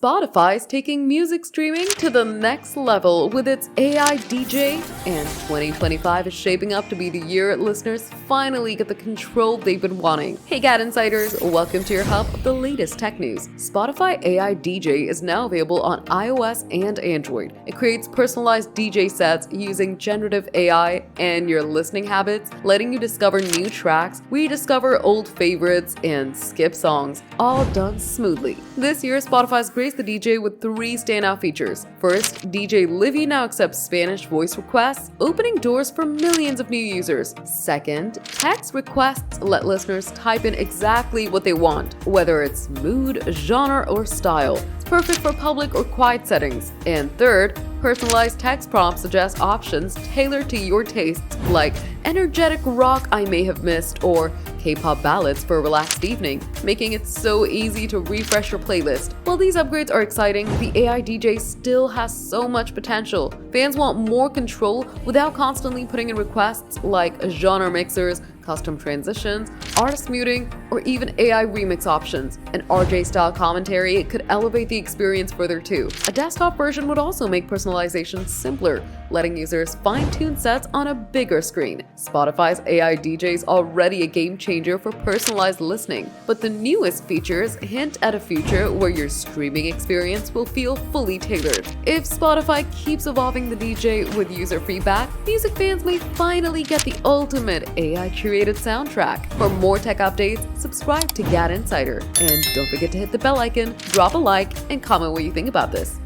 Spotify's taking music streaming to the next level with its AI DJ, and 2025 is shaping up to be the year listeners finally get the control they've been wanting. Hey GadInsiders, welcome to your hub of the latest tech news. Spotify AI DJ is now available on iOS and Android. It creates personalized DJ sets using generative AI and your listening habits, letting you discover new tracks, rediscover old favorites, and skip songs, all done smoothly. This year, Spotify's graced the DJ with 3 standout features. First, DJ Livy now accepts Spanish voice requests, opening doors for millions of new users. Second, text requests let listeners type in exactly what they want, whether it's mood, genre, or style. It's perfect for public or quiet settings. And third, personalized text prompts suggest options tailored to your tastes, like energetic rock I may have missed or K-pop ballads for a relaxed evening, making it so easy to refresh your playlist. While these upgrades are exciting, the AI DJ still has so much potential. Fans want more control without constantly putting in requests like genre mixers, custom transitions, artist muting, or even AI remix options. An RJ-style commentary could elevate the experience further too. A desktop version would also make personalization simpler, letting users fine-tune sets on a bigger screen. Spotify's AI DJ is already a game changer for personalized listening, but the newest features hint at a future where your streaming experience will feel fully tailored. If Spotify keeps evolving the DJ with user feedback, music fans may finally get the ultimate AI curated soundtrack. For more tech updates, subscribe to GadInsider. And don't forget to hit the bell icon, drop a like, and comment what you think about this.